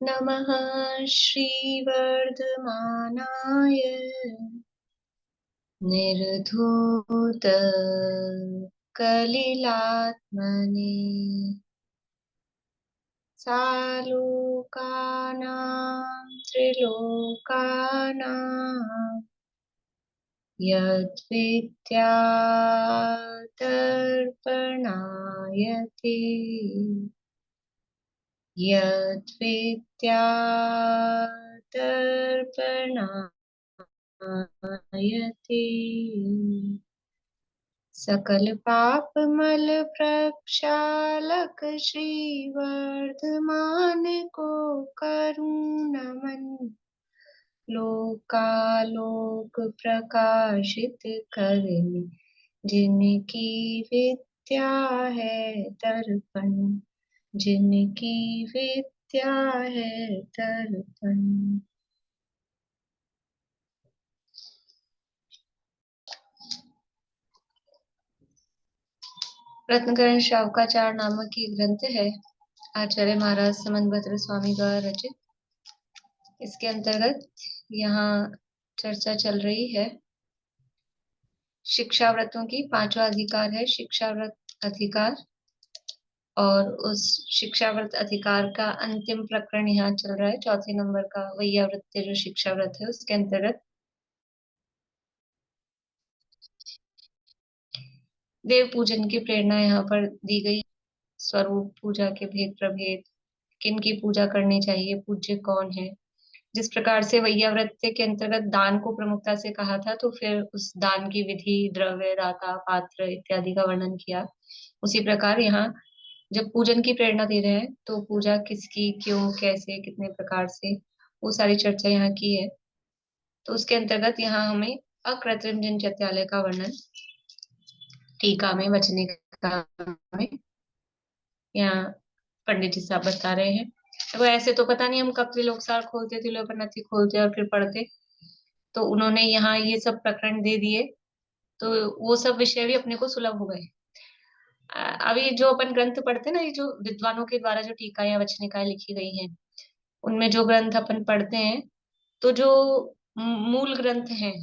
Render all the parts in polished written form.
नमः श्रीवर्धमानाय निर्धूत कलिलात्मने सालोकानां त्रिलोकानां यद्विद्यादर्पणाय ते यद्विद्यादर्पणाय सकल पाप मल प्रक्षालक श्रीवर्धमान को करुण नमन लोकालोक प्रकाशित करने जिनकी विद्या है दर्पण जिनकी विद्या है दर्पण। रत्नकरण शावकाचार नामक ये ग्रंथ है, आचार्य महाराज समनभद्र स्वामी द्वारा रचित। इसके अंतर्गत यहाँ चर्चा चल रही है शिक्षा व्रतों की। पांचवा अधिकार है शिक्षा व्रत अधिकार, और उस शिक्षा व्रत अधिकार का अंतिम प्रकरण यहाँ चल रहा है। चौथे नंबर का वैयावृत्य जो शिक्षा व्रत है उसके अंतर्गत देव पूजन की प्रेरणा यहाँ पर दी गई। स्वरूप, पूजा के भेद प्रभेद, किन की पूजा करनी चाहिए, पूज्य कौन है। जिस प्रकार से वैयावृत्य के अंतर्गत दान को प्रमुखता से कहा था, तो फिर उस दान की विधि, द्रव्य, दाता, पात्र इत्यादि का वर्णन किया। उसी प्रकार यहाँ जब पूजन की प्रेरणा दे रहे हैं तो पूजा किसकी, क्यों, कैसे, कितने प्रकार से, वो सारी चर्चा यहाँ की है। तो उसके अंतर्गत यहाँ हमें अकृत्रिम जन्मचर्यालय का वर्णन टीका में, वचनिका में यहाँ पंडित जी साहब बता रहे हैं। तो ऐसे तो पता नहीं हम कब त्रिलोकसार खोलते, त्रिलोकनथी खोलते और फिर पढ़ते, तो उन्होंने यहाँ ये सब प्रकरण दे दिए, तो वो सब विषय भी अपने को सुलभ हो गए। अभी जो अपन ग्रंथ पढ़ते ना, ये जो विद्वानों के द्वारा जो टीका या वचनिकाएं लिखी गई हैं, उनमें जो ग्रंथ अपन पढ़ते हैं, तो जो मूल ग्रंथ हैं,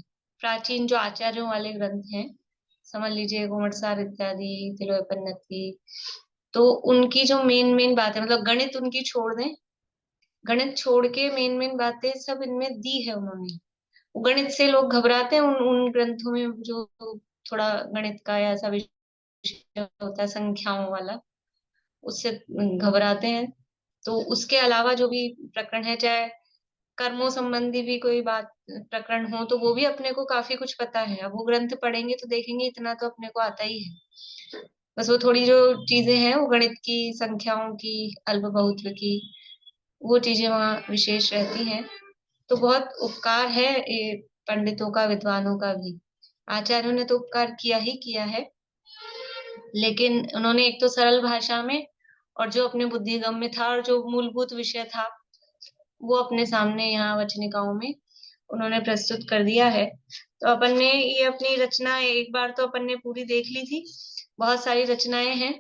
प्राचीन जो आचार्यों वाले ग्रंथ हैं, समझ लीजिए घुमटसार इत्यादि, तिलोपन्नति, तो उनकी जो मेन मेन बात है, मतलब गणित उनकी छोड़ दें, गणित छोड़ के मेन मेन बातें सब इनमें दी है उन्होंने। वो गणित से लोग घबराते हैं, उन उन ग्रंथों में जो थोड़ा गणित का या ऐसा विषय होता है संख्याओं वाला, उससे घबराते हैं। तो उसके अलावा जो भी प्रकरण है, चाहे कर्मों संबंधी भी कोई बात प्रकरण हो, तो वो भी अपने को काफी कुछ पता है। अब वो ग्रंथ पढ़ेंगे तो देखेंगे इतना तो अपने को आता ही है। बस वो थोड़ी जो चीजें हैं, वो गणित की, संख्याओं की, अल्प बहुत्व की, वो चीजें वहाँ विशेष रहती हैं। तो बहुत उपकार है ये पंडितों का, विद्वानों का भी। आचार्यों ने तो उपकार किया ही किया है, लेकिन उन्होंने एक तो सरल भाषा में, और जो अपने बुद्धिगम में था, और जो मूलभूत विषय था, वो अपने सामने यहाँ वचनिकाओं में उन्होंने प्रस्तुत कर दिया है। तो अपन ने ये अपनी रचना एक बार तो अपन ने पूरी देख ली थी। बहुत सारी रचनाएं हैं,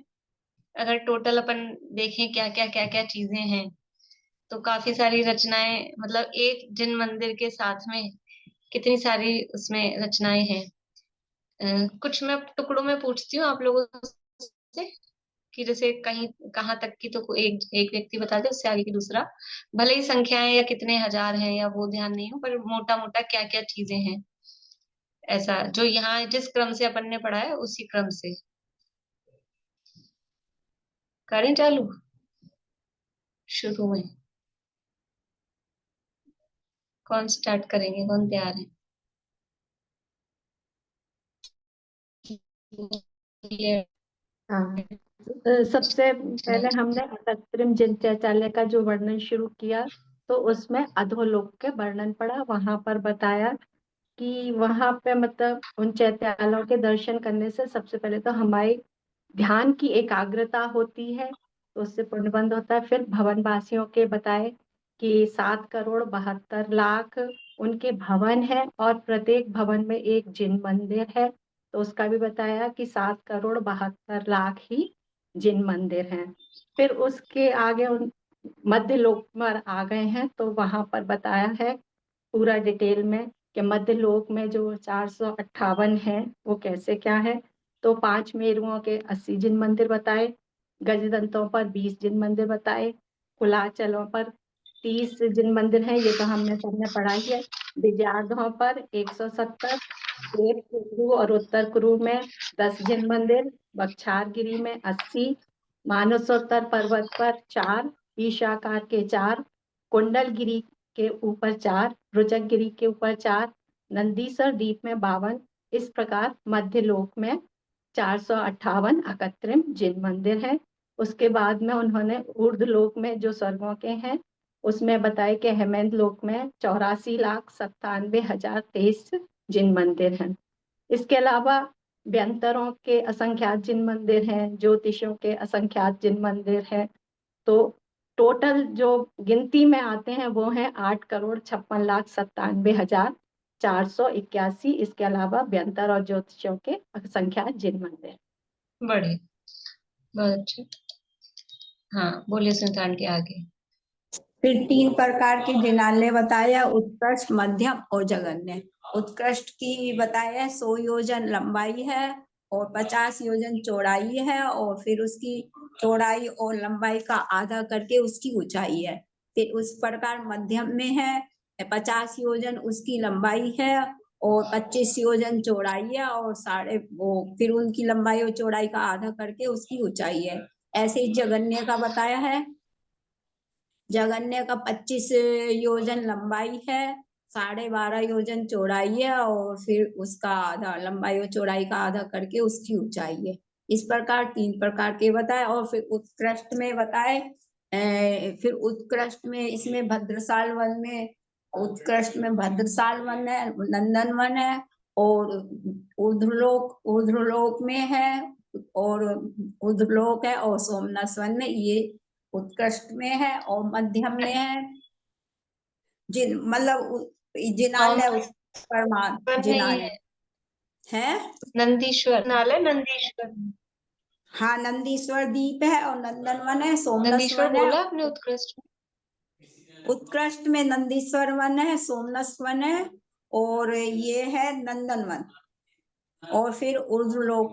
अगर टोटल अपन देखें क्या क्या चीजें हैं, तो काफी सारी रचनाएं, मतलब एक जिन मंदिर के साथ में कितनी सारी उसमें रचनाएं हैं। कुछ मैं टुकड़ों में पूछती हूँ आप लोगों से, कि जैसे कहीं कहाँ तक की तो एक एक व्यक्ति बता दे, उससे आगे की दूसरा। भले ही संख्याएं या कितने हजार हैं या वो ध्यान नहीं हो, पर मोटा मोटा क्या क्या चीजें हैं, ऐसा जो यहाँ जिस क्रम से अपन ने पढ़ा है उसी क्रम से करें चालू। शुरू में कौन स्टार्ट करेंगे, कौन तैयार है? ये हाँ। सबसे पहले हमने अतत्रिम जिनचाचाल्य का जो वर्णन शुरू किया, तो उसमें अधोलोक के वर्णन पढ़ा। वहां पर बताया कि वहां पे मतलब उन चैत्यालयों के दर्शन करने से सबसे पहले तो हमारी ध्यान की एकाग्रता होती है, तो उससे पुण्यबंध होता है। फिर भवन वासियों के बताए कि 7,72,00,000 उनके भवन है, और प्रत्येक भवन में एक जिन मंदिर है, तो उसका भी बताया कि 7,72,00,000 ही जिन मंदिर हैं। फिर उसके आगे मध्य लोक में आ गए हैं, तो वहां पर बताया है पूरा डिटेल में कि मध्य लोक में जो 458 है वो कैसे क्या है। तो 5 मेरुओं के 80 जिन मंदिर बताए, गजदंतों पर 20 जिन मंदिर बताए, कुलाचलों पर 30 जिन मंदिर हैं, ये तो हमने सबने पढ़ा ही है। विजयार्धों पर 170, देव कुरु और उत्तर कुरु में 10 जिन मंदिर, बख्छारगिरी में 80, मानसोत्तर पर्वत पर 4, ईशाकार के 4, कुंडलगिरी के ऊपर 4, रुचकगिरी के ऊपर 4, नंदीसर द्वीप में 52। इस प्रकार मध्य लोक में 458 अकृत्रिम जिन मंदिर है। उसके बाद में उन्होंने ऊर्ध्व लोक में जो स्वर्गों के हैं उसमें बताया कि हेमंत लोक में 84,97,023 जिन मंदिर हैं। इसके अलावा व्यंतरों के असंख्यात जिन मंदिर हैं, ज्योतिषों के असंख्यात जिन मंदिर हैं। तो टोटल जो गिनती में आते हैं वो हैं 8,56,97,481। इसके अलावा व्यंतर और ज्योतिषों के असंख्यात जिन मंदिर। बड़े बहुत अच्छे। हाँ बोलिए सुल्तान के आगे। फिर 3 प्रकार के जिनालय बताया, उत्कृष्ट, मध्यम और जघन्य। उत्कृष्ट की बताया 100 योजन लंबाई है और 50 योजन चौड़ाई है, और फिर उसकी चौड़ाई और लंबाई का आधा करके उसकी ऊंचाई है। फिर उस प्रकार मध्यम में है 50 योजन उसकी लंबाई है और 25 योजन चौड़ाई है, और फिर उनकी लंबाई और चौड़ाई का आधा करके उसकी ऊंचाई है। ऐसे ही जघन्य का बताया है। जघन्य का 25 योजन लंबाई है, 12.5 योजन चौड़ाई है, और फिर उसका आधा लंबाई और चौड़ाई का आधा करके उसकी ऊंचाई है। इस प्रकार 3 प्रकार के बताए। और फिर उत्कृष्ट में बताए, फिर उत्कृष्ट में इसमें भद्रसाल वन में, उत्कृष्ट में भद्रसाल वन है, नंदन वन है, और ऊर्ध्वलोक में है, और ऊर्ध्वलोक है, और सोमनाथ वन में, ये उत्कृष्ट में है। और मध्यम में है मतलब जिनालय परमान नहीं जिनालय है। नंदीश्वर नाले नंदीश्वर। हाँ, नंदीश्वर द्वीप है और नंदनवन है, सोमनाथ नंदीश्वर वन है। बोला आपने उत्कृष्ट उत्कृष्ट में नंदीश्वर वन है, सोमनाथ वन है, और ये है नंदनवन। और फिर ऊर्ध्वलोक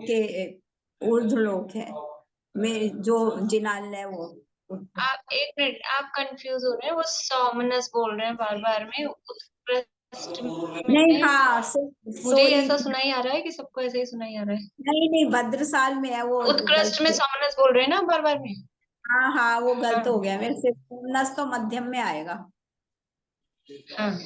है में जो जिनालय वो। आप एक मिनट, आप कंफ्यूज हो रहे हैं, वो सोमनस बोल रहे हैं बार बार में, उत्कृष्ट नहीं, में। हाँ, मुझे ही सॉरी। ऐसा सुनाई आ रहा है कि सबको ऐसे ही सुनाई आ रहा है। नहीं, भद्रसाल में है वो, उत्कृष्ट में गलत। सोमनस बोल रहे हैं ना बार बार में। हाँ हाँ, वो गलत हाँ हो गया मेरे से। सोमनाथ तो मध्यम में आएगा। हाँ।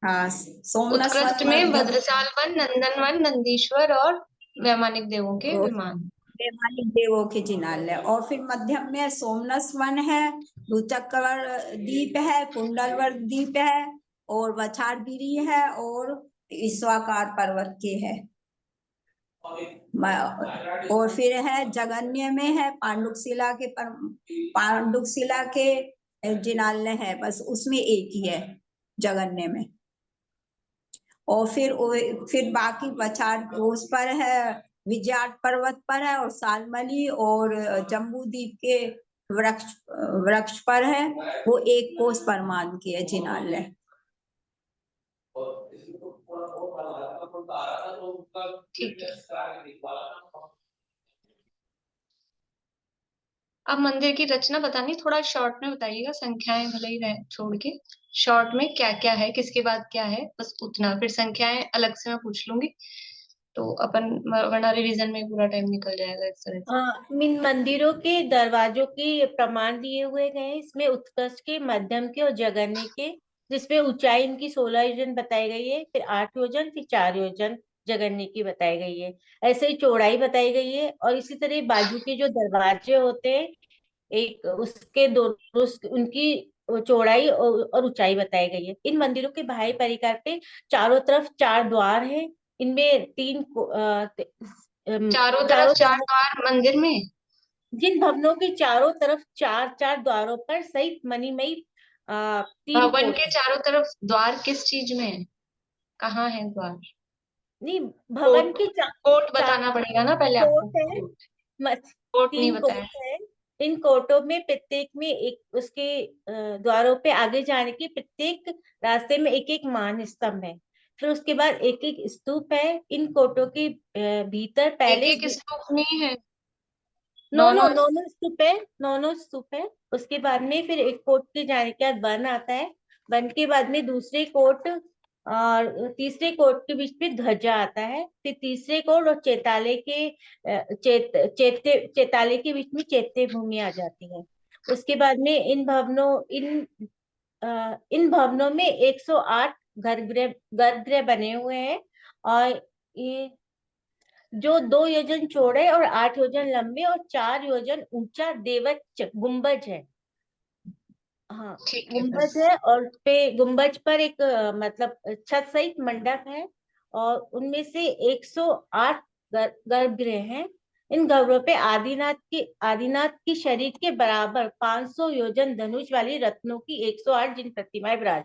हाँ, सोमनाथ वन उत्कृष्ट में मध्यम। भद्रसाल वन, नंदन वन, नंदीश्वर और वैमानिक देवों के विमान। वैमानिक देवों के जिनालय। और फिर मध्यम में सोमनाथ वन है, रुचक्कर द्वीप है, कुंडलवर द्वीप है, और वछारगिरी है, और ईश्वाकार पर्वत के है। और फिर है जगन्य में है पांडुकशिला के जिनालय है, बस उसमें एक ही है जगन्य में। और फिर बाकी पछाड़ उस पर है, विजयाट पर्वत पर है, और सालमली और जम्बू द्वीप के वृक्ष वृक्ष पर है, वो एक कोस परमान की है जिनालय। ठीक है। अब मंदिर की रचना बतानी, थोड़ा शॉर्ट में बताइएगा, संख्याएं भले ही रहे छोड़ के। शॉर्ट में क्या क्या है, किसके बाद क्या है, बस उतना। फिर संख्याएं अलग से मैं पूछ लूंगी, तो अपन वरना रिवीजन में पूरा टाइम निकल जाएगा इस तरह से। इन मंदिरों के दरवाजों के प्रमाण दिए हुए गए हैं। इसमें उत्कर्ष के, मध्यम के और जगन्य के, जिसमें ऊंचाई इनकी 16 योजन बताई गई है, फिर 8 योजन, फिर 4 योजन जगन्य की बताई गई है। ऐसे ही चौड़ाई बताई गई है। और इसी तरह बाजू के जो दरवाजे होते हैं, एक उसके दोनों उनकी चौड़ाई और ऊंचाई बताई गई है। इन मंदिरों के बाहरी परिकार पे चारों तरफ 4 द्वार हैं। इनमें चारों तरफ चारों 4 तरफ द्वार मंदिर में। जिन भवनों के चारों तरफ 4 द्वारों पर सहित मणिमयी 3 भवन कोट। के चारों तरफ द्वार किस चीज में है, कहाँ है द्वार? नहीं, भवन कोट, के कोट चार बताना पड़ेगा ना पहले आपको। कोट है। कोट नहीं 3 कोट बताया। है। इन कोटों में प्रत्येक में एक उसके द्वारों पे आगे जाने की प्रत्येक रास्ते में एक एक मान स्तंभ है। फिर उसके बाद एक एक स्तूप है। इन कोटों के भीतर एक पहले एक स्तूप नहीं है, नोनो दोनों नोनो स्तूप है, नोनो स्तूप है। उसके बाद में फिर एक कोट के जाने के बाद वन आता है। वन के बाद में दूसरे कोट और तीसरे कोट के बीच में ध्वजा आता है। फिर तीसरे कोट और चैताले के चैताले के बीच में चैत्य भूमि आ जाती है। उसके बाद में इन भवनों में 108 गर्भगृह बने हुए हैं। और ये जो 2 योजन चौड़े और 8 योजन लंबे और 4 योजन ऊंचा देवच गुंबज है। हाँ, ठीक है गुंबज बस। है और पे गुंबज पर एक मतलब छत सहित मंडप है। और उनमें से 108 गर्भगृह हैं। इन गर्भों पे आदिनाथ की शरीर के बराबर 500 योजन धनुष वाली रत्नों की 108 जिन प्रतिमाएं विराज।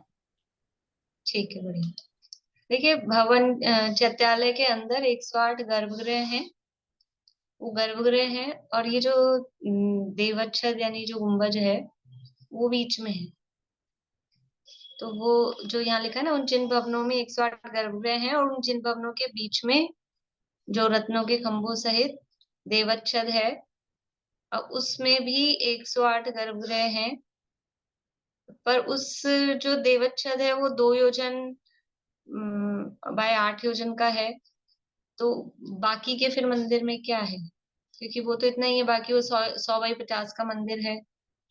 ठीक है, बढ़िया। देखिए, भवन चैत्यालय के अंदर 108 गर्भगृह हैं, वो गर्भगृह हैं, और ये जो देवच्छद यानी जो गुंबज है वो बीच में है। तो वो जो यहाँ लिखा है ना, उन जिन भवनों में 108 गर्भगृह हैं और उन जिन भवनों के बीच में जो रत्नों के खंभों सहित देवच्छद है, और उसमें भी 108 गर्भगृह हैं। पर उस जो देवच्छद है वो 2 योजन बाय 8 योजन का है। तो बाकी के फिर मंदिर में क्या है, क्योंकि वो तो इतना ही है, बाकी वो 100 बाई 50 का मंदिर है,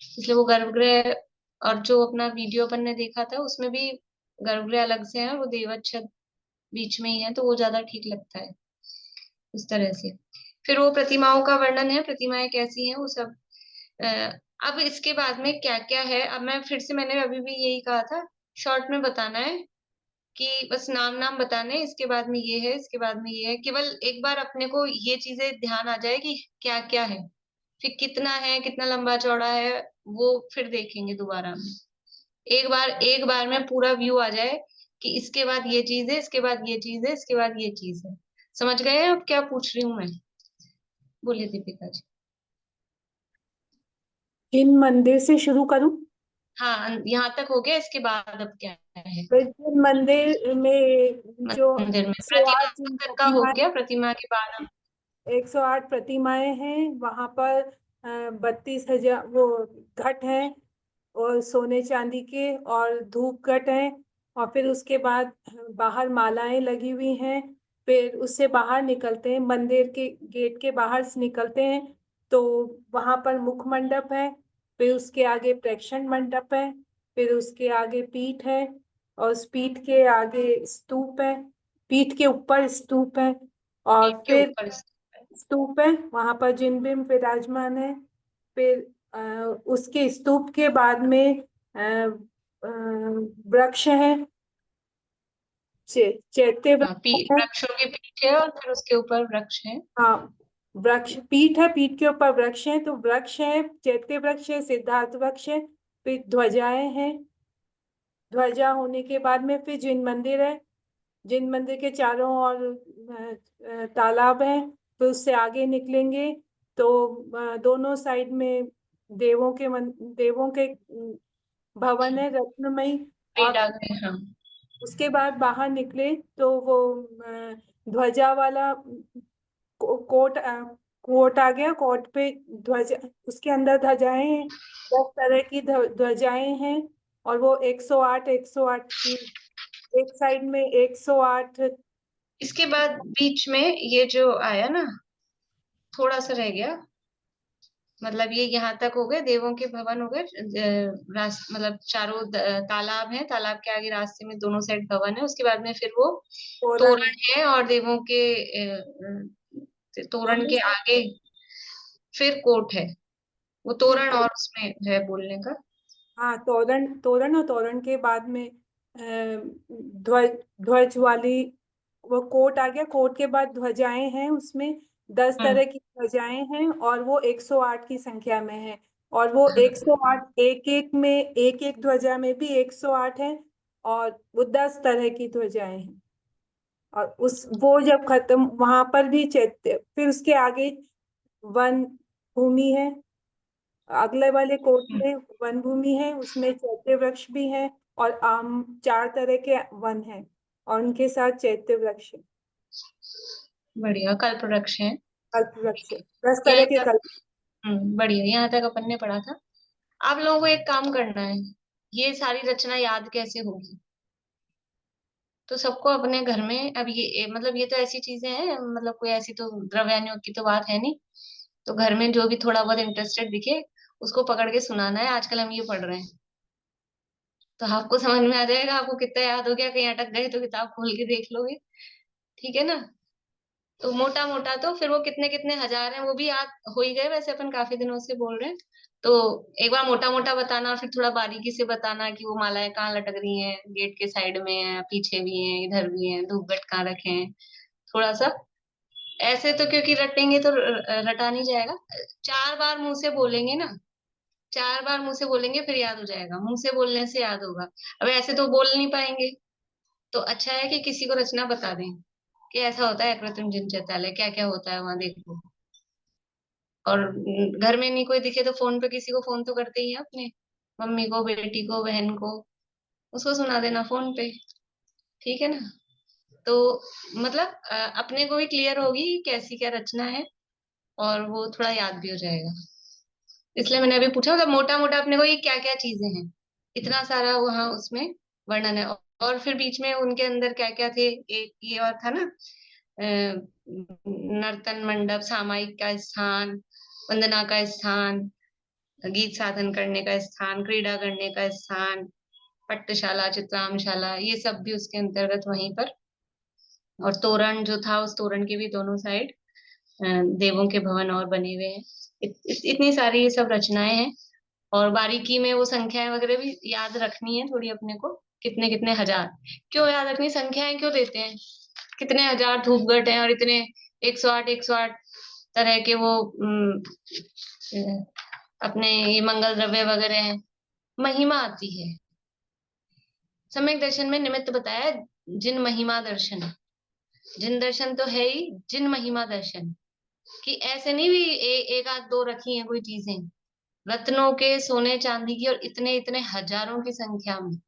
इसलिए वो गर्भगृह। और जो अपना वीडियो अपन ने देखा था उसमें भी गर्भगृह अलग से है और वो देवच्छद बीच में ही है, तो वो ज्यादा ठीक लगता है उस तरह से। फिर वो प्रतिमाओं का वर्णन है, प्रतिमाएं कैसी हैं वो सब। अ, अब इसके बाद में क्या क्या है, अब मैं फिर से, मैंने अभी भी यही कहा था, शॉर्ट में बताना है कि बस नाम नाम बताने हैं, इसके बाद में ये है, इसके बाद में ये है। केवल एक बार अपने को ये चीजें ध्यान आ जाए कि क्या क्या है, फिर कितना है, कितना लंबा चौड़ा है, वो फिर देखेंगे दोबारा में। एक बार में पूरा व्यू आ जाए कि इसके बाद ये चीज है, इसके बाद ये चीज है, इसके बाद ये चीज है। समझ गए अब क्या पूछ रही हूँ मैं? बोलिए दीपिका जी। इन मंदिर से शुरू करूं? हाँ, यहाँ तक हो गया, इसके बाद अब क्या है? वैसे मंदिर में जो मंदिर में 108 प्रतिमा जिन तक का हो प्रतिमाएं गया, प्रतिमा के बाद अब 108 प्रतिमाएं हैं वहां पर। 32,000 वो घट हैं और सोने चांदी के, और धूप घट हैं। और फिर उसके बाद बाहर मालाएं लगी हुई हैं। फिर उससे बाहर निकलते हैं, मंदिर के गेट के बाहर से निकलते हैं तो वहां पर मुख मंडप है। फिर उसके आगे प्रेक्षण मंडप है। फिर उसके आगे पीठ है, और उस पीठ के आगे स्तूप है। पीठ के ऊपर स्तूप है। और पेट के फिर ऊपर। स्तूप है, वहां पर जिन बिंब विराजमान है। फिर उसके स्तूप के बाद में वृक्ष है, चैत्य हाँ, वृक्ष है। वृक्षों के पीठ है और फिर उसके ऊपर वृक्ष है। हाँ, वृक्ष पीठ है, पीठ के ऊपर वृक्ष है, तो वृक्ष है, चैत्य वृक्ष है, सिद्धार्थ वृक्ष है। फिर ध्वजाएं हैं। ध्वजा होने के बाद में फिर जिन मंदिर है। जिन मंदिर के चारों ओर तालाब है। फिर उससे आगे निकलेंगे तो दोनों साइड में देवों के भवन है, रत्नमयी। पेड़ और आ गए, हाँ। उसके बाद बाहर निकले तो वो ध्वजा वाला कोट कोट आ गया। कोट पे ध्वजा, उसके अंदर ध्वजाएं हैं, 10 तरह की ध्वजाएं हैं। और वो 108 की, एक साइड में 108। इसके बाद बीच में ये जो आया ना, थोड़ा सा रह गया, मतलब ये यहाँ तक हो गए, देवों के भवन हो गए। मतलब चारों तालाब है, तालाब के आगे रास्ते में दोनों साइड भवन है। उसके बाद में फिर वो तोरण तोरण है, और देवों के तोरण दोनों के साइड। आगे फिर कोट है। वो तोरण और उसमें है बोलने का। हाँ, तोरण तोरण और तोरण के बाद में ध्वज ध्वज वाली वो कोट आ गया। कोट के बाद ध्वजाएं हैं, उसमें 10 हम्म। तरह की ध्वजाएं हैं, और वो 108 की संख्या में है। और वो हाँ, 108, एक एक ध्वजा में भी 108 है। और वो 10 तरह की ध्वजाएं हैं। और उस वो जब खत्म, वहां पर भी चैत्य, फिर उसके आगे वन भूमि है। अगले वाले कोट में वन भूमि है, उसमें चैत्य वृक्ष भी है और आम 4 तरह के वन है और उनके साथ चैत्य वृक्ष है, बढ़िया। कल्प वृक्ष है। कल्प वृक्ष है, 10 यहाँ तरह के तक कल्प। बढ़िया, यहाँ तक अपन ने पढ़ा था। आप लोगों को एक काम करना है, ये सारी रचना याद कैसे होगी? तो सबको अपने घर में, अब मतलब ये तो ऐसी चीजें हैं, मतलब कोई ऐसी तो द्रव्यानुयोग की तो बात है नहीं। तो घर में जो भी थोड़ा बहुत इंटरेस्टेड दिखे उसको पकड़ के सुनाना है, आजकल हम ये पढ़ रहे हैं। तो आपको समझ में आ जाएगा, आपको कितना याद हो गया, कहीं अटक गए तो किताब खोल के देख लोगे। ठीक है ना? तो मोटा मोटा तो फिर वो कितने कितने हजार हैं वो भी याद हो ही गए, वैसे अपन काफी दिनों से बोल रहे हैं। तो एक बार मोटा मोटा बताना, फिर थोड़ा बारीकी से बताना कि वो मालाएं कहाँ लटक रही हैं, गेट के साइड में है, पीछे भी हैं, इधर भी हैं, धूपगढ़ कहाँ रखे हैं, थोड़ा सा ऐसे। तो क्योंकि रटेंगे तो रटा नहीं जाएगा। 4 बार मुंह से बोलेंगे ना, 4 बार मुंह से बोलेंगे फिर याद हो जाएगा, मुंह से बोलने से याद होगा। अब ऐसे तो बोल नहीं पाएंगे, तो अच्छा है कि किसी को रचना बता दें कि ऐसा होता है कृत्रिम जिनचैत्यालय, क्या क्या होता है वहां, देखो। और घर में नहीं कोई दिखे तो फोन पे किसी को फोन तो करते ही हैं, अपने मम्मी को, बेटी को, बहन को, उसको सुना देना फोन पे। ठीक है ना? तो मतलब अपने को भी क्लियर होगी कैसी क्या रचना है, और वो थोड़ा याद भी हो जाएगा। इसलिए मैंने अभी पूछा, मतलब मोटा मोटा अपने को ये क्या क्या चीजें हैं, इतना सारा वहां उसमें वर्णन है। और फिर बीच में उनके अंदर क्या क्या थे, एक ये और था ना, नर्तन मंडप, सामायिक का स्थान, वंदना का स्थान, गीत साधन करने का स्थान, क्रीड़ा करने का स्थान, पट्टशाला, चित्रामशाला, ये सब भी उसके अंतर्गत वहीं पर। और तोरण जो था, उस तोरण के भी दोनों साइड देवों के भवन और बने हुए हैं। इतनी सारी ये सब रचनाएं हैं। और बारीकी में वो संख्याएं वगैरह भी याद रखनी है थोड़ी अपने को, कितने कितने हजार। क्यों याद रखनी, संख्याएं क्यों देते हैं, कितने हजार धूपगढ़ हैं और इतने 108 तरह के वो अपने ये मंगल द्रव्य वगैरह हैं, महिमा आती है। सम्यक दर्शन में निमित्त बताया है, जिन महिमा दर्शन, जिन दर्शन तो है ही, जिन महिमा दर्शन, कि ऐसे नहीं भी एक आध दो रखी हैं कोई चीजें, रत्नों के, सोने चांदी की, और इतने इतने हजारों की संख्या में।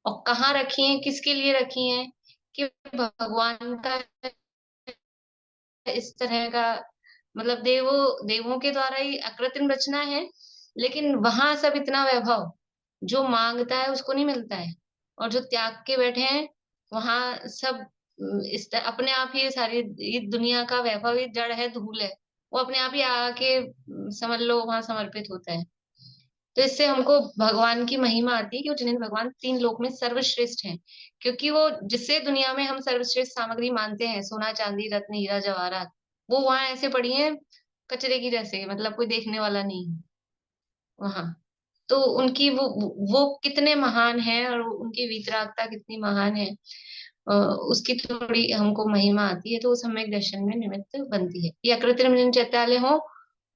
और कहाँ रखी हैं, किसके लिए रखी हैं, कि भगवान का इस तरह का, मतलब देवों के द्वारा ही अकृत्रिम रचना है, लेकिन वहां सब इतना वैभव जो मांगता है उसको नहीं मिलता है, और जो त्याग के बैठे हैं वहां सब अपने आप ही, ये सारी ये दुनिया का वैभव, ये जड़ है, धूल है, वो अपने आप ही आके समझ लो वहां समर्पित होता है। तो इससे हमको भगवान की महिमा आती है कि वो जिन्हें भगवान 3 लोक में सर्वश्रेष्ठ हैं। क्योंकि वो जिससे दुनिया में हम सर्वश्रेष्ठ सामग्री मानते हैं, सोना चांदी रत्न हीरा जवाहरात, वो वहां ऐसे पड़ी हैं कचरे की जैसे, मतलब कोई देखने वाला नहीं है वहां। तो उनकी वो कितने महान हैं, और उनकी वितरागता कितनी महान है, उसकी थोड़ी हमको महिमा आती है, तो वो सम्यक दर्शन में निमित्त बनती है। या कृत्रिम जिन चैत्यालय हो,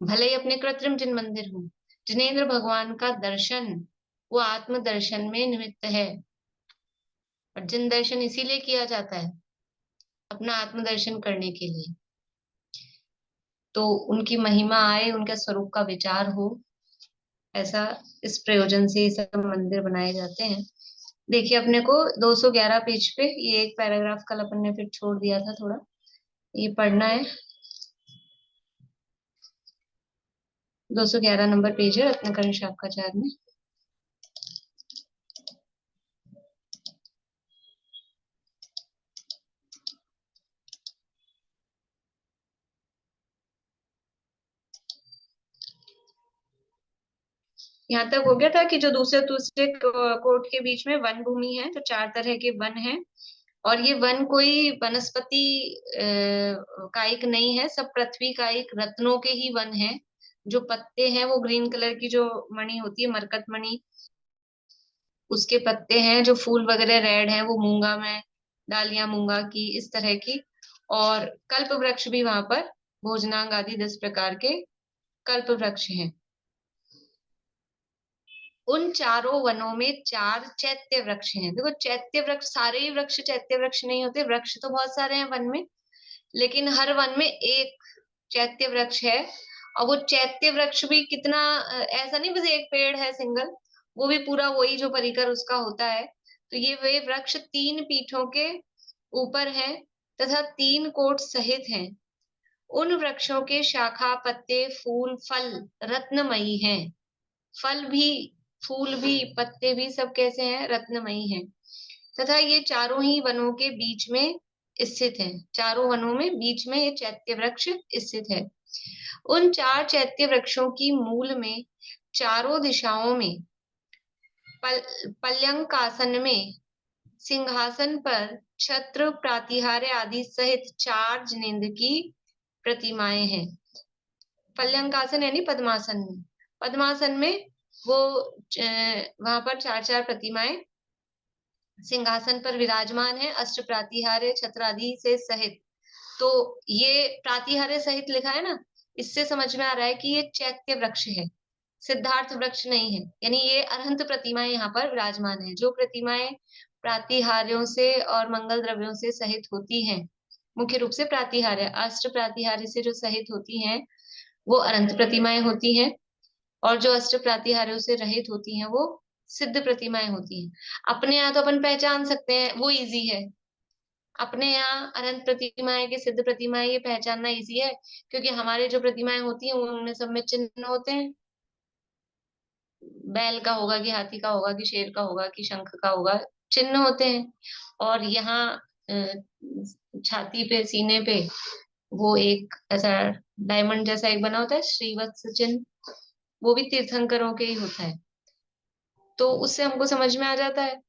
भले ही अपने कृत्रिम जिन मंदिर हो, जिनेंद्र भगवान का दर्शन वो आत्म दर्शन में निमित्त है। और जिन दर्शन इसीलिए किया जाता है, अपना आत्म दर्शन करने के लिए। तो उनकी महिमा आए, उनके स्वरूप का विचार हो, ऐसा इस प्रयोजन से ये सब मंदिर बनाए जाते हैं। देखिए अपने को 211 पेज पे ये एक पैराग्राफ कल अपन ने फिर छोड़ दिया था थोड़ा, ये पढ़ना है। 211 नंबर पेज है रत्नकरण शाखाचार्य में। यहाँ तक हो गया था कि जो दूसरे दूसरे कोट के बीच में वन भूमि है, तो 4 तरह के वन हैं। और ये वन कोई वनस्पति कायिक नहीं है, सब पृथ्वी कायिक रत्नों के ही वन है। जो पत्ते हैं वो ग्रीन कलर की जो मणि होती है, मरकत मणि, उसके पत्ते हैं। जो फूल वगैरह रेड है वो मूंगा में, डालियां मूंगा की, इस तरह की। और कल्प वृक्ष भी वहां पर, भोजनांग आदि 10 प्रकार के कल्प वृक्ष हैं। उन चारों वनों में 4 चैत्य वृक्ष हैं। देखो चैत्य वृक्ष, सारे ही वृक्ष चैत्य वृक्ष नहीं होते, वृक्ष तो बहुत सारे हैं वन में, लेकिन हर वन में एक चैत्य वृक्ष है। और वो चैत्य वृक्ष भी कितना ऐसा नहीं बस एक पेड़ है सिंगल, वो भी पूरा वही जो परिकर उसका होता है। तो ये वे वृक्ष 3 पीठों के ऊपर है तथा 3 कोट सहित हैं। उन वृक्षों के शाखा, पत्ते, फूल, फल रत्नमयी हैं। फल भी, फूल भी, पत्ते भी सब कैसे हैं? रत्नमयी हैं। तथा ये चारों ही वनों के बीच में स्थित है। चारों वनों में बीच में ये चैत्य वृक्ष स्थित है। उन 4 चैत्य वृक्षों की मूल में चारों दिशाओं में पल्यंकासन में सिंहासन पर छत्र, प्रातिहार्य आदि सहित 4 जिनेंद्र की प्रतिमाएं हैं। पल्यंकासन यानी पद्मासन में, पद्मासन में वो वहां पर 4 प्रतिमाएं सिंहासन पर विराजमान है, अष्ट प्रातिहार्य छत्र आदि से सहित। तो ये प्रातिहार्य सहित लिखा है ना, इससे समझ में आ रहा है कि ये चैत्य वृक्ष है, सिद्धार्थ वृक्ष नहीं है। यानी ये अरहंत प्रतिमाएं यहाँ पर विराजमान है। जो प्रतिमाएं प्रातिहार्यों से और मंगल द्रव्यों से सहित होती हैं, मुख्य रूप से प्रातिहार्य, अष्ट प्रातिहार्य से जो सहित होती हैं वो अनंत प्रतिमाएं होती हैं, और जो अष्ट प्रातिहार्यों से रहित होती हैं वो सिद्ध प्रतिमाएं होती हैं। अपने यहाँ तो अपन पहचान सकते हैं, वो इजी है। अपने यहाँ अनंत प्रतिमाएं के सिद्ध प्रतिमाएं ये पहचानना इजी है, क्योंकि हमारे जो प्रतिमाएं होती हैं उनमें सब में चिन्ह होते हैं। बैल का होगा कि हाथी का होगा कि शेर का होगा कि शंख का होगा, चिन्ह होते हैं। और यहाँ छाती पे, सीने पे वो एक ऐसा डायमंड जैसा एक बना होता है श्रीवत्स चिन्ह, वो भी तीर्थंकरों के ही होता है। तो उससे हमको समझ में आ जाता है।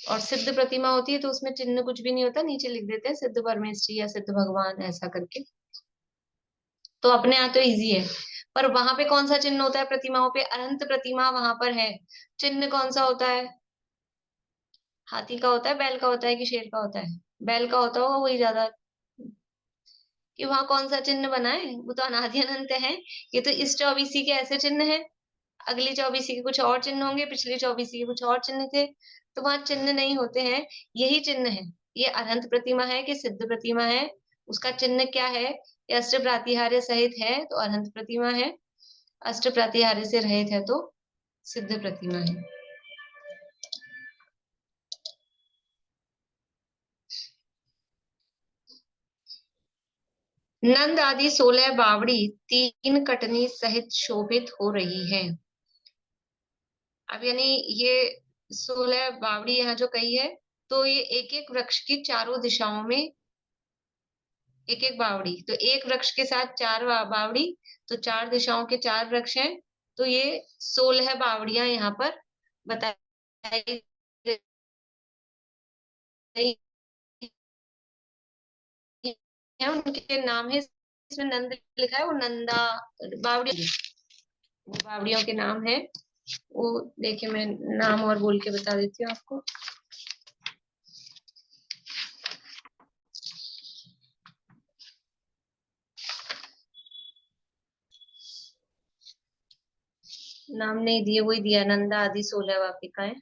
और सिद्ध प्रतिमा होती है तो उसमें चिन्ह कुछ भी नहीं होता, नीचे लिख देते हैं सिद्ध परमेश्वरी या सिद्ध भगवान ऐसा करके। तो अपने यहाँ तो इजी है, पर वहां पे कौन सा चिन्ह होता है प्रतिमाओं पे? अनंत प्रतिमा वहां पर है, चिन्ह कौन सा होता है? हाथी का होता है, बैल का होता है कि शेर का होता है? बैल का होता होगा वही ज्यादा, कि वहां कौन सा चिन्ह बना है? वो तो अनादि अनंत है। ये तो इस चौबीसी के ऐसे चिन्ह है, अगली चौबीसी के कुछ और चिन्ह होंगे, पिछली चौबीसी के कुछ और चिन्ह थे, तो वहां चिन्ह नहीं होते हैं, यही चिन्ह है। ये अनंत प्रतिमा है कि सिद्ध प्रतिमा है, उसका चिन्ह क्या है? ये अष्ट प्रातिहार्य सहित है तो अनंत प्रतिमा है, अष्ट प्रातिहार्य से रहित है तो सिद्ध प्रतिमा है। नंद आदि 16 बावड़ी 3 कटनी सहित शोभित हो रही है। अब यानी ये 16 बावड़ी यहाँ जो कही है, तो ये एक एक वृक्ष की चारों दिशाओं में एक एक बावड़ी, तो एक वृक्ष के साथ 4 बावड़ी, तो 4 दिशाओं के 4 वृक्ष हैं, तो ये 16 बावड़ियां यहाँ पर बताई गई हैं। उनके नाम है, इसमें नंद लिखा है, वो नंदा बावड़ी, वो बावड़ियों के नाम है। वो देखिए मैं नाम और बोल के बता देती हूँ आपको। नाम नहीं दिए, वही दिया नंदा आदि 16 वापिकाएं,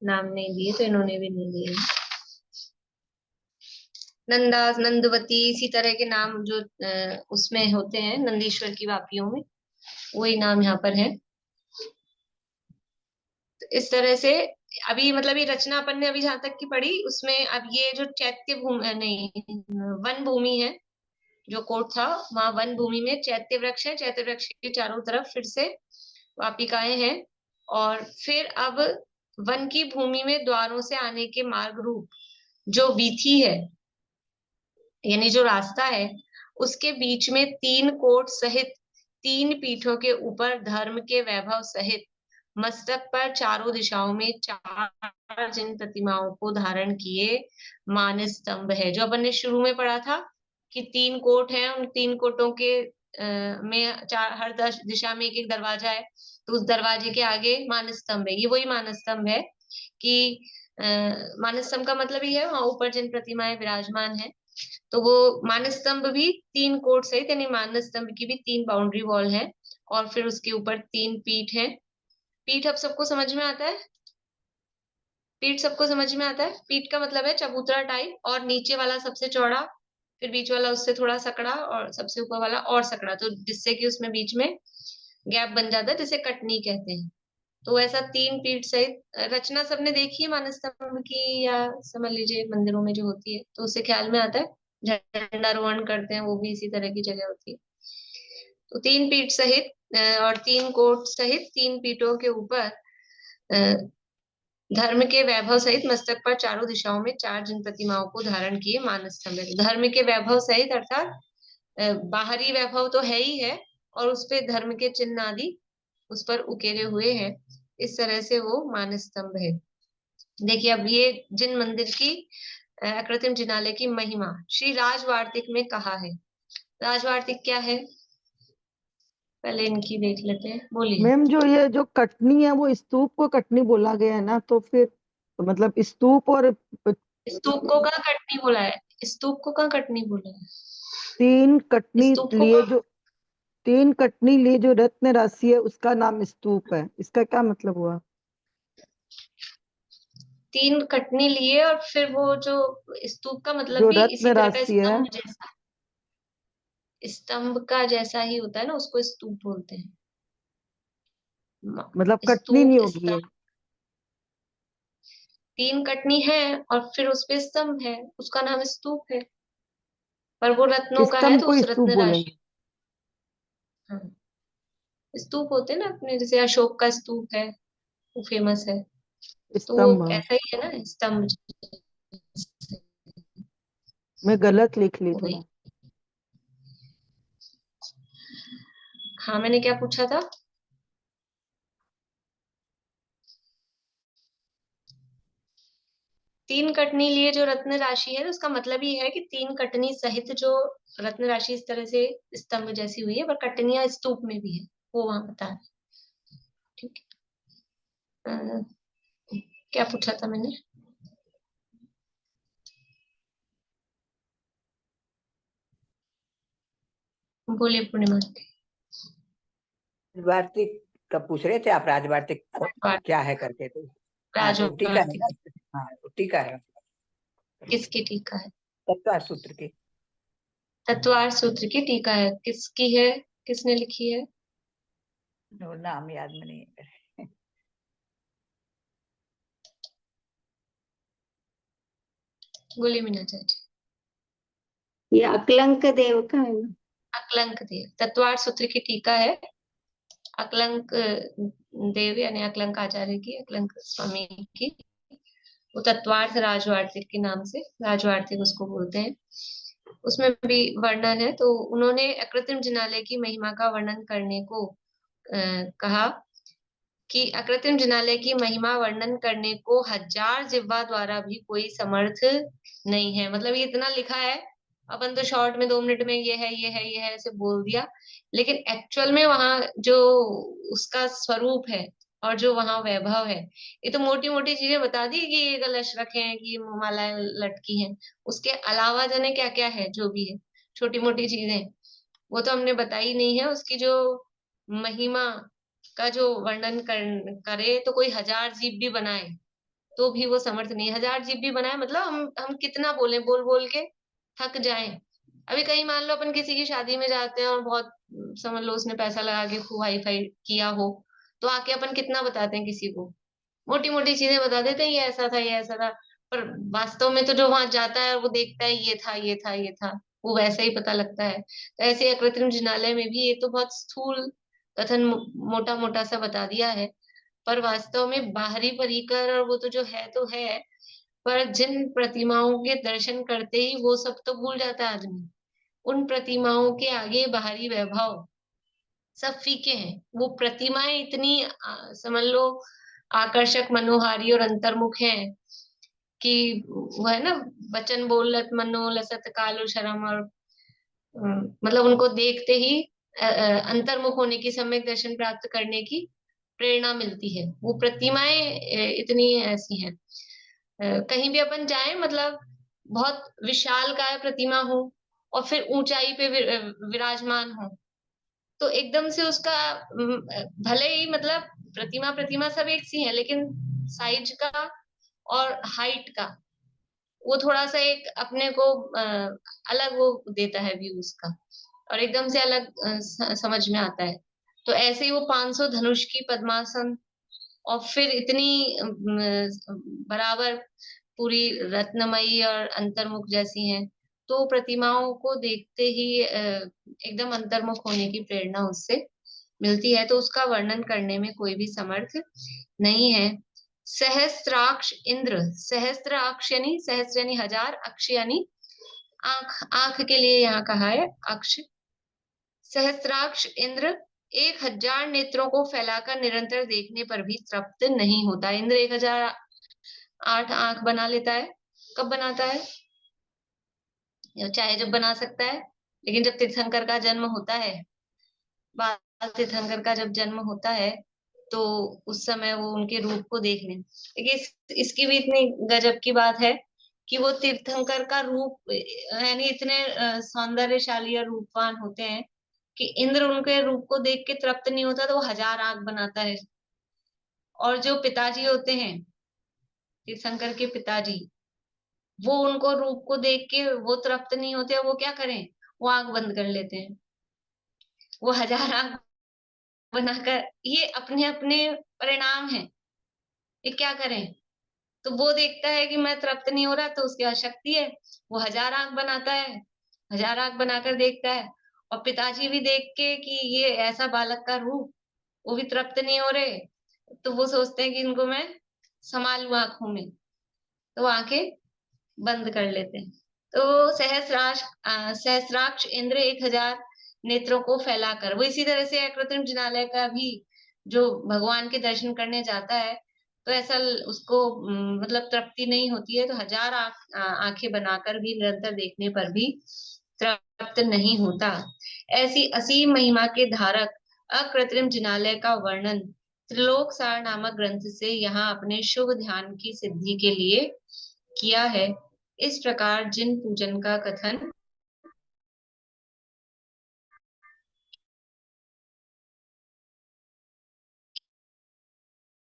नाम नहीं दिए तो इन्होंने भी नहीं दिए। नंदा, नंदवती, इसी तरह के नाम जो उसमें होते हैं नंदीश्वर की वापियों में, वही नाम यहाँ पर है। तो इस तरह से अभी मतलब ये रचना अपन ने अभी जहां तक की पढ़ी उसमें, अब ये जो चैत्य भूमि नहीं वन भूमि है, जो कोट था वहां वन भूमि में चैत्य वृक्ष है, चैत्य वृक्ष के चारों तरफ फिर से वापिकाएं हैं। और फिर अब वन की भूमि में द्वारों से आने के मार्ग रूप जो वीथी है, यानी जो रास्ता है, उसके बीच में 3 कोट सहित 3 पीठों के ऊपर धर्म के वैभव सहित मस्तक पर चारों दिशाओं में 4 जिन प्रतिमाओं को धारण किए मान स्तंभ है। जो अपन ने शुरू में पढ़ा था कि 3 कोट हैं, उन 3 कोटों के में हर दिशा में एक एक दरवाजा है, तो उस दरवाजे के आगे मान स्तंभ है। ये वही मान स्तंभ है कि मान स्तंभ का मतलब ये है वहां ऊपर जिन प्रतिमाएं विराजमान है, तो वो मान स्तंभ भी 3 कोट सहित, यानी मान स्तंभ की भी 3 बाउंड्री वॉल है, और फिर उसके ऊपर 3 पीठ है। पीठ अब सबको समझ में आता है? पीठ सबको समझ में आता है? पीठ का मतलब है चबूतरा टाइप, और नीचे वाला सबसे चौड़ा, फिर बीच वाला उससे थोड़ा सकड़ा और सबसे ऊपर वाला और सकड़ा, तो जिससे कि उसमें बीच में गैप बन जाता है, जिसे कटनी कहते हैं। तो ऐसा 3 पीठ सहित रचना सबने देखी है मानस स्तंभ की, या समझ लीजिए मंदिरों में जो होती है, तो उससे ख्याल में आता है झंडारोहण करते हैं वो भी इसी तरह की जगह होती है। तो 3 पीठ सहित और 3 कोट सहित 3 पीठों के ऊपर धर्म के वैभव सहित मस्तक पर चारों दिशाओं में 4 जिन प्रतिमाओं को धारण किए मानस स्तंभ है। धर्म के वैभव सहित अर्थात बाहरी वैभव तो है ही है, और उस पे धर्म के चिन्ह आदि उस पर उकेरे हुए हैं। इस तरह से वो मानस स्तंभ है। देखिए अब ये जिन मंदिर की अकृत्रिम जिनालय की महिमा श्री राजवार्तिक में कहा है। राजवार्तिक क्या है, पहले इनकी देख लेते हैं, बोलिए। मैम जो ये जो कटनी है वो स्तूप को कटनी बोला गया है ना, तो फिर तो मतलब स्तूप और स्तूप को कहाँ कटनी बोला है? स्तूप को कहाँ कटनी बोला है? तीन कटनी स्तूप को लिए जो 3 कटनी लिए जो रत्न राशि है उसका नाम स्तूप है, इसका क्या मतलब हुआ? 3 कटनी लिए और फिर वो जो स्तूप का मतलब जो भी इसी रत्न तरह का राशि है, स्तंभ जैसा, स्तंभ का जैसा ही होता है ना, उसको स्तूप बोलते हैं। मतलब कटनी नहीं स्तूप होगी ये। स्तंभ, 3 कटनी है और फिर उस पे स्तंभ है, उसका नाम स्तूप है, पर वो रत्नों का है स्तंभ तो को उस स्तूप रत्न राशि। बोलेंगे। हाँ, स्तूप होते हैं ना अपने, जैसे अशोक का स्तूप है, वो फेमस है, तो वो स्तंभ, ऐसा ही है ना स्तंभ। मैं गलत लिख ली वही। थोड़ा। हाँ, मैंने क्या पूछा था? तीन कटनी लिए जो रत्न राशि है, उसका मतलब ये है कि 3 कटनी सहित जो रत्न राशि इस तरह से स्तंभ जैसी हुई है, पर कटनियां स्तूप में भी है, वो वहां बता रहे हैं। ठीक है। क्या पूछा था मैंने? बोलिए पूर्णिमा। राजवार्तिक का पूछ रहे थे आप, राजवार्तिक क्या है करके, तो हाँ तो टीका है राजवार्तिक ना। हाँ तो टीका है किसकी टीका है? तत्व सूत्र की। तत्वार सूत्र की टीका है, किसकी है, किसने लिखी है? वो नाम याद में नहीं है। बोलिए मीना चाची। ये अकलंक देव का है ना? अकलंक देव, तत्वार सूत्र की टीका है अकलंक देव यानी अकलंक आचार्य की, अकलंक स्वामी की। वो तत्वार्थ राजवार्तिक के नाम से राजवार्तिक उसको बोलते हैं। उसमें भी वर्णन है, तो उन्होंने अकृत्रिम जिनालय की महिमा का वर्णन करने को कहा कि अकृत्रिम जिनालय की महिमा वर्णन करने को 1000 जिह्वा द्वारा भी कोई समर्थ नहीं है। मतलब ये इतना लिखा है, अपन तो शॉर्ट में 2 मिनट में ये है ये है ये है ऐसे बोल दिया, लेकिन एक्चुअल में वहां जो उसका स्वरूप है और जो वहां वैभव है, ये तो मोटी मोटी चीजें बता दी कि ये कलश रखे हैं, कि मालाएं लटकी हैं, उसके अलावा जाने क्या क्या है, जो भी है छोटी मोटी चीजें वो तो हमने बताई नहीं है। उसकी जो महिमा का जो वर्णन करे तो कोई 1000 जीव भी बनाए तो भी वो समर्थ नहीं है। 1000 जीव भी बनाए मतलब हम कितना बोले, बोल बोल के थक जाएं। अभी कहीं मान लो अपन किसी की शादी में जाते हैं और बहुत समझ लो उसने पैसा लगा के खूब हाई फाई किया हो, तो आके अपन कितना बताते हैं किसी को, मोटी मोटी चीजें बता देते हैं, ये ऐसा था ये ऐसा था, पर वास्तव में तो जो वहां जाता है वो देखता है ये था ये था ये था, वो वैसा ही पता लगता है। तो ऐसे ही अकृत्रिम जिनालय में भी ये तो बहुत स्थूल कथन मोटा मोटा सा बता दिया है, पर वास्तव में बाहरी परिकर और वो तो जो है तो है, पर जिन प्रतिमाओं के दर्शन करते ही वो सब तो भूल जाता है आदमी। उन प्रतिमाओं के आगे बाहरी वैभव सब फीके हैं। वो प्रतिमाएं इतनी समझ लो आकर्षक मनोहारी और अंतर्मुख हैं कि वो है ना, वचन बोलत मनो लसत कालो शरम, और मतलब उनको देखते ही अंतर्मुख होने की, सम्यक दर्शन प्राप्त करने की प्रेरणा मिलती है। वो प्रतिमाएं इतनी ऐसी हैं। कहीं भी अपन जाएं मतलब बहुत विशालकाय प्रतिमा हो और फिर ऊंचाई पे विराजमान हो, तो एकदम से उसका भले ही मतलब प्रतिमा प्रतिमा सब एक सी है, लेकिन साइज का और हाइट का वो थोड़ा सा एक अपने को अलग वो देता है व्यू उसका, और एकदम से अलग समझ में आता है। तो ऐसे ही वो 500 धनुष की पद्मासन, और फिर इतनी बराबर पूरी रत्नमयी और अंतर्मुख जैसी हैं, तो प्रतिमाओं को देखते ही एकदम अंतर्मुख होने की प्रेरणा उससे मिलती है। तो उसका वर्णन करने में कोई भी समर्थ नहीं है। सहस्त्राक्ष इंद्र, सहस्त्राक्ष यानी सहस्त्र यानी हजार, अक्ष यानी आंख, आंख के लिए यहाँ कहा है अक्ष। सहस्त्राक्ष इंद्र 1000 नेत्रों को फैलाकर निरंतर देखने पर भी तृप्त नहीं होता। इंद्र 1008 आंख बना लेता है। कब बनाता है? चाहे जब बना सकता है, लेकिन जब तीर्थंकर का जन्म होता है, बाल तीर्थंकर का जब जन्म होता है, तो उस समय वो उनके रूप को देख लें। देखिए इसकी भी इतनी गजब की बात है कि वो तीर्थंकर का रूप यानी इतने सौंदर्यशाली और रूपवान होते हैं कि इंद्र उनके रूप को देख के तृप्त नहीं होता, तो वो 1000 आंख बनाता है। और जो पिताजी होते हैं, तीर्थंकर के पिताजी, वो उनको रूप को देख के वो तृप्त नहीं होते, वो क्या करें, वो आंख बंद कर लेते हैं। वो 1000 आंख बनाकर, ये अपने अपने परिणाम है, ये क्या करें। तो वो देखता है कि मैं तृप्त नहीं हो रहा, तो उसकी अशक्ति है, वो 1000 आंख बनाता है, 1000 आंख बनाकर देखता है। और पिताजी भी देख के कि ये ऐसा बालक का रूप, वो भी तृप्त नहीं हो रहे, तो वो सोचते हैं कि इनको मैं संभालू आंखों में, तो वो आंखें बंद कर लेते हैं। तो सहस्राक्ष इंद्र 1000 नेत्रों को फैलाकर, वो इसी तरह से कृत्रिम जिनालय का भी जो भगवान के दर्शन करने जाता है, तो ऐसा उसको मतलब तृप्ति नहीं होती है, तो 1000 आंखें बनाकर भी निरंतर देखने पर भी तृप्त नहीं होता। ऐसी असीम महिमा के धारक अकृत्रिम जिनालय का वर्णन त्रिलोक सार नामक ग्रंथ से यहाँ अपने शुभ ध्यान की सिद्धि के लिए किया है। इस प्रकार जिन पूजन का कथन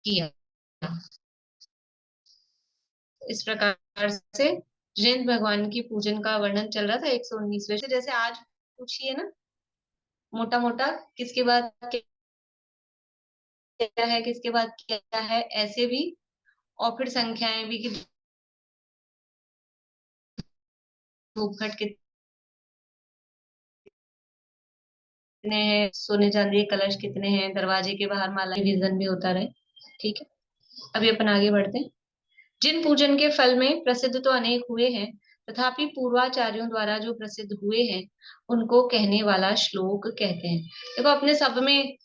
किया, इस प्रकार से जिन भगवान की पूजन का वर्णन चल रहा था 119वें से, जैसे आज पूछिए ना मोटा मोटा किसके बाद क्या है, किसके बाद क्या है, ऐसे भी। और फिर संख्याएं भी कि धूपघट कितने हैं, सोने चांदी के कलश कितने हैं, दरवाजे के बाहर माला विजन भी होता रहे। ठीक है, अभी अपन आगे बढ़ते हैं। जिन पूजन के फल में प्रसिद्ध तो अनेक हुए हैं, तथापि पूर्वाचार्यों द्वारा जो प्रसिद्ध हुए हैं उनको कहने वाला श्लोक कहते हैं। देखो अपने सब में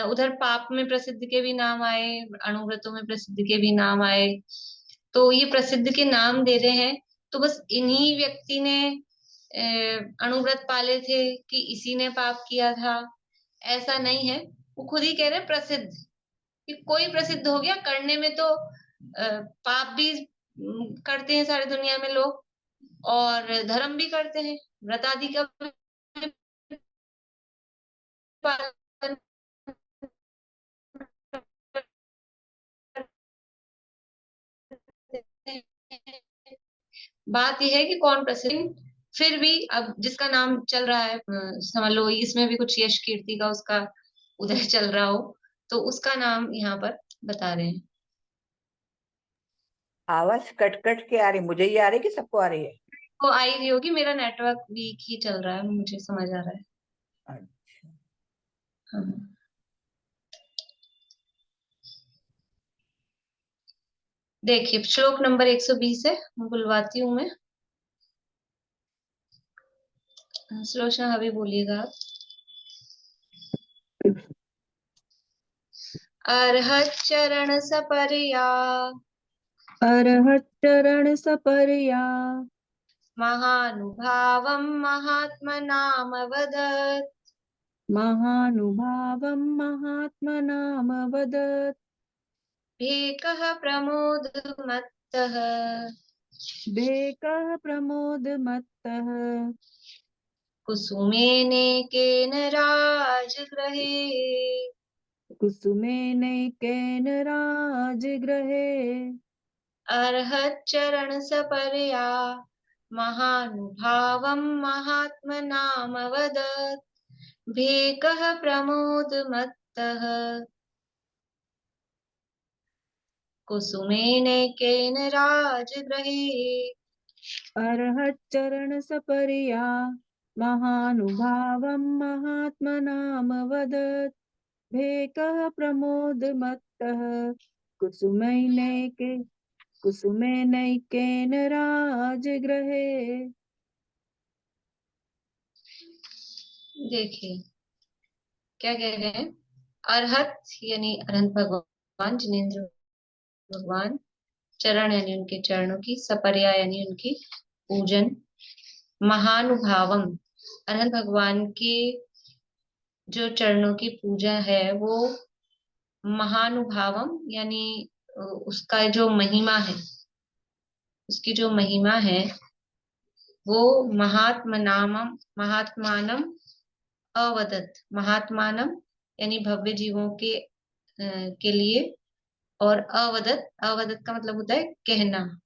उधर पाप में प्रसिद्ध के भी नाम आए, अणुव्रतों में प्रसिद्ध के भी नाम आए, तो ये प्रसिद्ध के नाम दे रहे हैं। तो बस इन्हीं व्यक्ति ने अणुव्रत पाले थे कि इसी ने पाप किया था, ऐसा नहीं है। वो खुद ही कह रहे हैं प्रसिद्ध, कि कोई प्रसिद्ध हो गया करने में, तो पाप भी करते हैं सारी दुनिया में लोग, और धर्म भी करते हैं, व्रत आदि का पालन। बात यह है कि कौन प्रसिद्ध, फिर भी अब जिसका नाम चल रहा है, समझ लो इसमें भी कुछ यश कीर्ति का उसका उदय चल रहा हो, तो उसका नाम यहाँ पर बता रहे हैं। आवाज कट कट के आ रही, मुझे ही आ रही कि सबको आ रही है? को आ ही रही होगी, मेरा नेटवर्क वीक ही चल रहा है, मुझे समझ आ रहा है। अच्छा, हाँ। देखिए श्लोक नंबर 120 है, बुलवाती हूँ मैं। सुलोचना अभी बोलिएगा आप। अर्हत् चरण सपर्या अर्हत् चरण सपर्या महानुभावं महात्मनामवदत् महानुभावं महात्मनामवदत् भेकः प्रमोदमत्तः भेकः प्रमोदमत्तः कुसुमेनेकेन राजगृहे कुसुमेनैकेन राजगृहे अर्हत् चरण सपर्या महानुभावं महात्मनामवदत् भेकः प्रमोदमत्तः कुसुमेनैकेन राजगृहे। अर्हच्चरणसपर्या महानुभावं महात्मनामवदत् भेकः प्रमोदमत्तः कुसुमेनैकेन राजगृहे। देखिए क्या कह रहे हैं, अर्हत यानी अनंत भगवान जिनेंद्र भगवान, चरण यानी उनके चरणों की, सपर्या यानी उनकी पूजन, महानुभावम अनंत भगवान के जो चरणों की पूजा है वो महानुभावम यानी उसका जो महिमा है, उसकी जो महिमा है वो महात्मानम अवदत, महात्मानम यानी भव्य जीवों के लिए, और अवदत, अवदत का मतलब होता है कहना,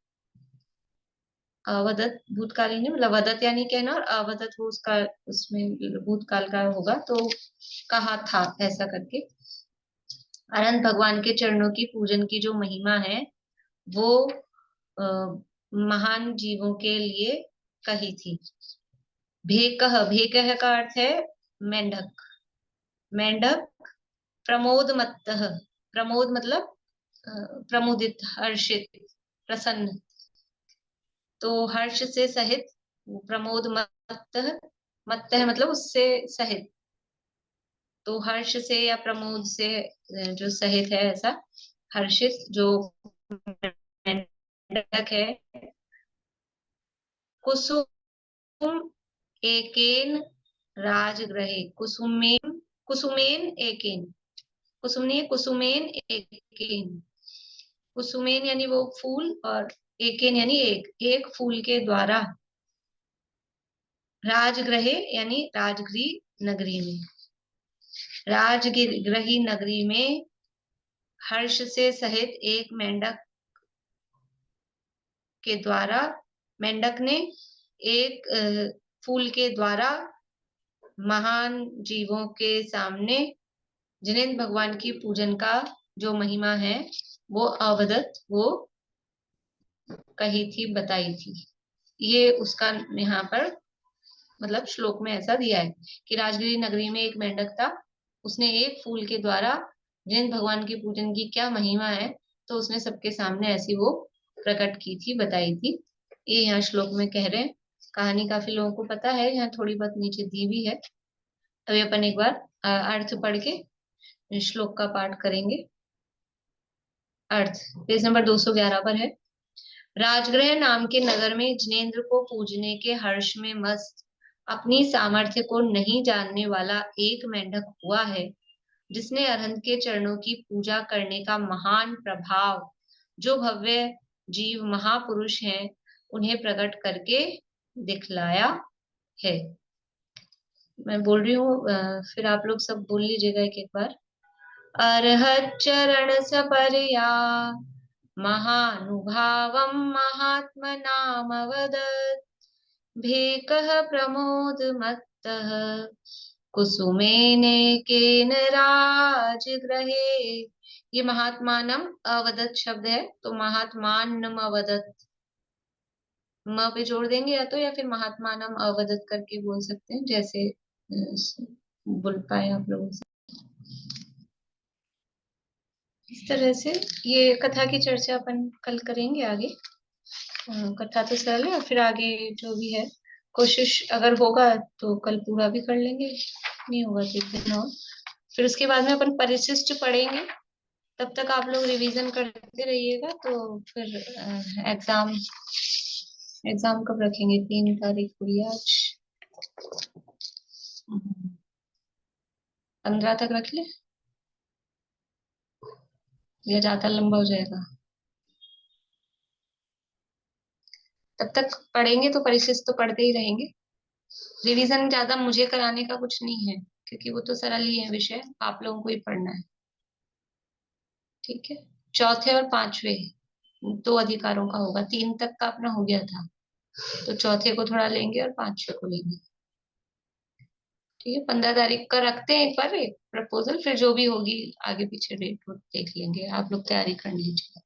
अवदत भूतकालीन है, मतलब वदत यानी कहना और अवदत वो उसका उसमें भूतकाल का होगा, तो कहा था ऐसा करके। अनंत भगवान के चरणों की पूजन की जो महिमा है वो महान जीवों के लिए कही थी। भेकह, भेकह का अर्थ है मेंढक, मेंढक प्रमोद मत्तः, प्रमोद मतलब प्रमुदित, हर्षित, प्रसन्न, तो हर्ष से सहित, प्रमोद मत्तः, मत्तः मतलब उससे सहित, तो हर्ष से या प्रमोद से जो सहित है ऐसा, हर्षित जो मेंढक है। कुसुम एकेन राजगृहे, कुसुमेन, कुसुमेन एकेन, कुसुम नहीं है, कुसुमेन एकेन, कुसुमेन यानी वो फूल और एकेन यानी एक फूल के द्वारा, राजगृहे यानी राजगृह नगरी में, राजगृही नगरी में हर्ष से सहित एक मेंढक के द्वारा, मेंढक ने एक फूल के द्वारा महान जीवों के सामने जिनेंद्र भगवान की पूजन का जो महिमा है वो अवदत, वो कही थी, बताई थी। ये उसका यहाँ पर मतलब श्लोक में ऐसा दिया है कि राजगिरी नगरी में एक मेंढक था, उसने एक फूल के द्वारा जिनेंद्र भगवान के पूजन की क्या महिमा है तो उसने सबके सामने ऐसी वो प्रकट की थी, बताई थी। ये यहाँ श्लोक में कह रहे हैं। कहानी काफी लोगों को पता है, यहाँ थोड़ी बहुत नीचे दी भी है। अभी अपन एक बार अर्थ पढ़ के श्लोक का पाठ करेंगे। अर्थ पेज नंबर 211 पर है। राजगृह नाम के नगर में जिनेंद्र को पूजने के हर्ष में मस्त, अपनी सामर्थ्य को नहीं जानने वाला एक मेंढक हुआ है, जिसने अरहंत के चरणों की पूजा करने का महान प्रभाव जो भव्य जीव महापुरुष हैं उन्हें प्रकट करके दिखलाया है। मैं बोल रही हूँ, फिर आप लोग सब बोल लीजिएगा एक बार। अर्हत् चरण सपर्या महानुभावं महात्मनामवदत् भेकः प्रमोदमत्तः कुसुमेनैकेन राजगृहे। ये महात्मानम अवदत् शब्द है, तो महात्मानम अवदत् म पे जोड़ देंगे या तो, या फिर महात्मानम अवदत् करके बोल सकते हैं, जैसे बोल पाए आप लोगों से। इस तरह से ये कथा की चर्चा अपन कल करेंगे आगे। कथा तो सरल है और फिर आगे जो भी है कोशिश अगर होगा तो कल पूरा भी कर लेंगे, नहीं होगा तो फिर ना। फिर उसके बाद में अपन परिशिष्ट पढ़ेंगे, तब तक आप लोग रिवीजन करते रहिएगा। तो फिर एग्जाम कब रखेंगे? 3 तारीख हुई आज, 15 तक रख ले या ज्यादा लंबा हो जाएगा? तब तक पढ़ेंगे तो परिशिष्ट तो पढ़ते ही रहेंगे। रिवीजन ज्यादा मुझे कराने का कुछ नहीं है, क्योंकि वो तो सरल ही है विषय, आप लोगों को ही पढ़ना है। ठीक है, चौथे और 5वें 2 अधिकारों का होगा, 3 तक का अपना हो गया था, तो चौथे को थोड़ा लेंगे और 5 को लेंगे। ठीक है, 15 तारीख का रखते हैं एक बार एक प्रपोजल, फिर जो भी होगी आगे पीछे डेट देख लेंगे। आप लोग तैयारी कर लीजिए।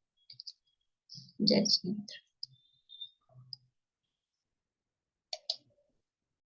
जय श्री राम।